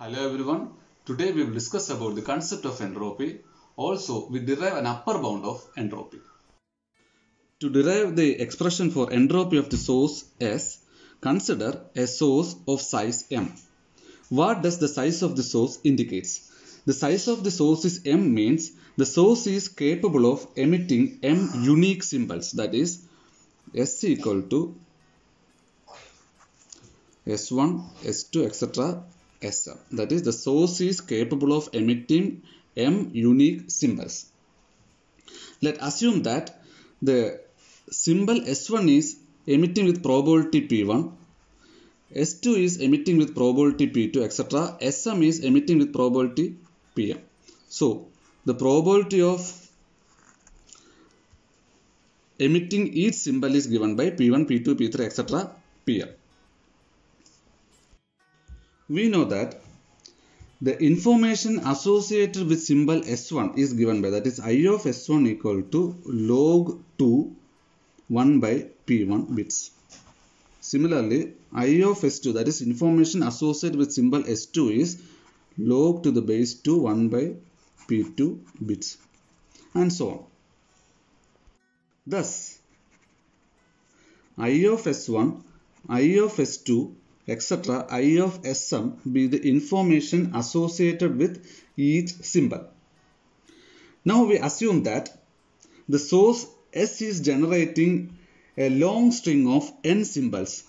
Hello everyone. Today we will discuss about the concept of entropy. Also, we derive an upper bound of entropy. To derive the expression for entropy of the source S, consider a source of size m. What does the size of the source indicates? The size of the source is m means the source is capable of emitting m unique symbols, that is S equal to S1, S2, etc. Sm. That is, the source is capable of emitting m unique symbols. Let's assume that the symbol S1 is emitting with probability P1, S2 is emitting with probability P2, etc. Sm is emitting with probability Pm. So, the probability of emitting each symbol is given by P1, P2, P3, etc. Pm. We know that the information associated with symbol S1 is given by, that is, I of S1 equal to log 2 1 by P1 bits. Similarly, I of S2, that is, information associated with symbol S2 is log to the base 2 1 by P2 bits, and so on. Thus, I of S1, I of S2, etc. I of Sm be the information associated with each symbol. Now we assume that the source S is generating a long string of n symbols.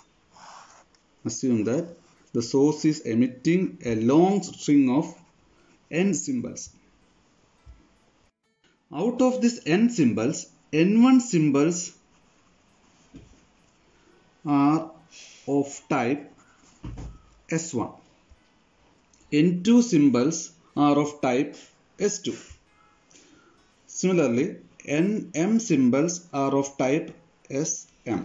Assume that the source is emitting a long string of n symbols. Out of this n symbols, n1 symbols are of type S1. N2 symbols are of type S2. Similarly, Nm symbols are of type Sm.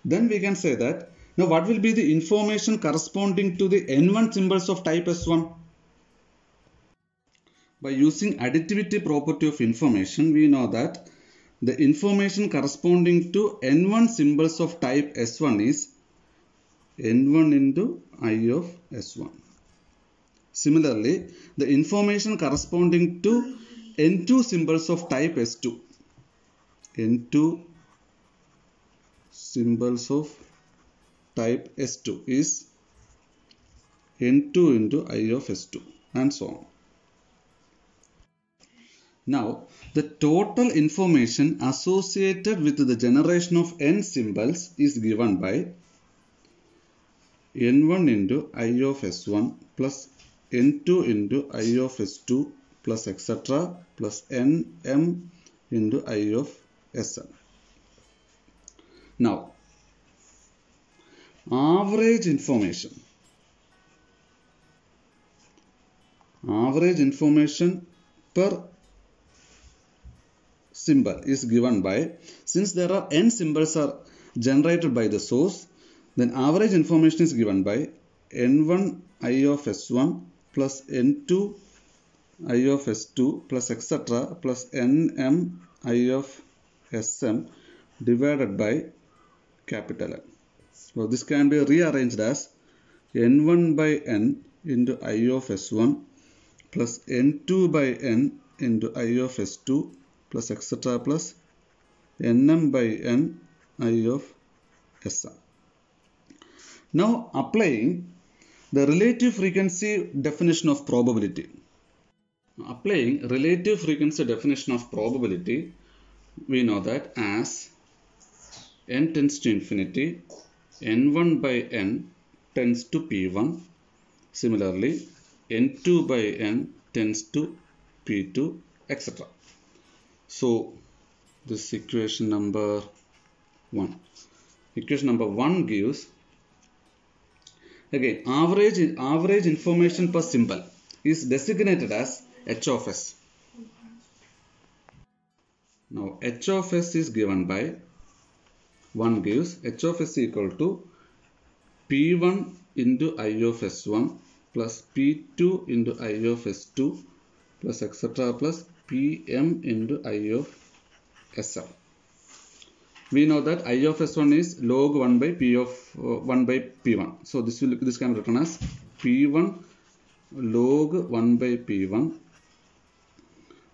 Then we can say that, now what will be the information corresponding to the N1 symbols of type S1? By using additivity property of information, we know that the information corresponding to N1 symbols of type S1 is N1 into I of S1. Similarly, the information corresponding to N2 symbols of type S2, N2 symbols of type S2 is N2 into I of S2, and so on. Now, the total information associated with the generation of n symbols is given by N1 into I of S1 plus N2 into I of S2 plus etc. plus Nm into I of Sm. Now, average information per symbol is given by, since there are n symbols are generated by the source, then average information is given by N1 I of S1 plus N2 I of S2 plus etc. plus Nm I of Sm divided by capital N. So this can be rearranged as N1 by N into I of S1 plus N2 by N into I of S2 plus etc. plus Nm by N I of Sm. Now applying the relative frequency definition of probability. Applying relative frequency definition of probability, we know that as n tends to infinity, n1 by n tends to p1. Similarly, n2 by n tends to p2, etc. So, this equation number 1. Equation number 1 gives, again, average information per symbol is designated as H of S. Now, H of S is given by, 1 gives H of S equal to P1 into I of S1 plus P2 into I of S2 plus etc. plus Pm into I of Sm. we know that I of S1 is log 1 by P of 1 by P1. So this can be written as P1 log 1 by P1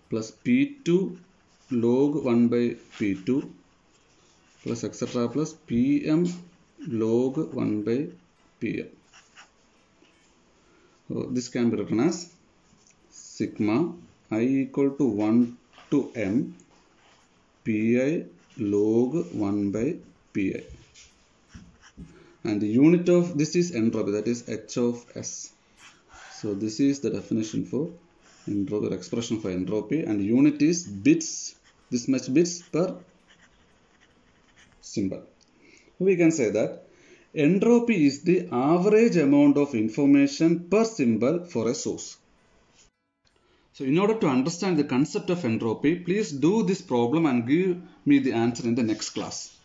plus P2 log 1 by P2 plus etc. plus Pm log 1 by Pm. So this can be written as sigma I equal to 1 to m Pi log 1 by Pi. And the unit of this is entropy, that is H of S. So this is the definition for entropy, or expression for entropy, and unit is bits, this much bits per symbol. We can say that entropy is the average amount of information per symbol for a source. So in order to understand the concept of entropy, please do this problem and give me the answer in the next class.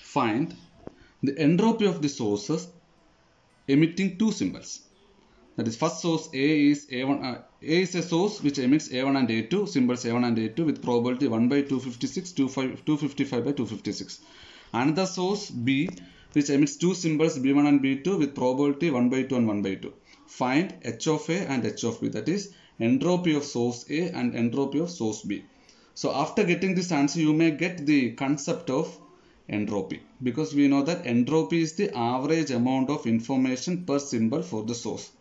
Find the entropy of the sources emitting two symbols. That is, first source A is A1. A is a source which emits A1 and A2, symbols A1 and A2 with probability 1 by 256, 255 by 256. Another source B which emits two symbols B1 and B2 with probability 1 by 2 and 1 by 2. Find H of A and H of B, that is entropy of source A and entropy of source B. So after getting this answer, you may get the concept of entropy, because we know that entropy is the average amount of information per symbol for the source,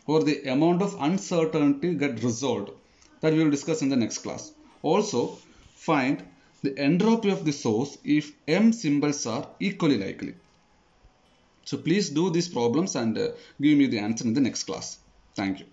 or the amount of uncertainty get resolved, that we will discuss in the next class. Also find the entropy of the source if m symbols are equally likely. So please do these problems and give me the answer in the next class. Thank you.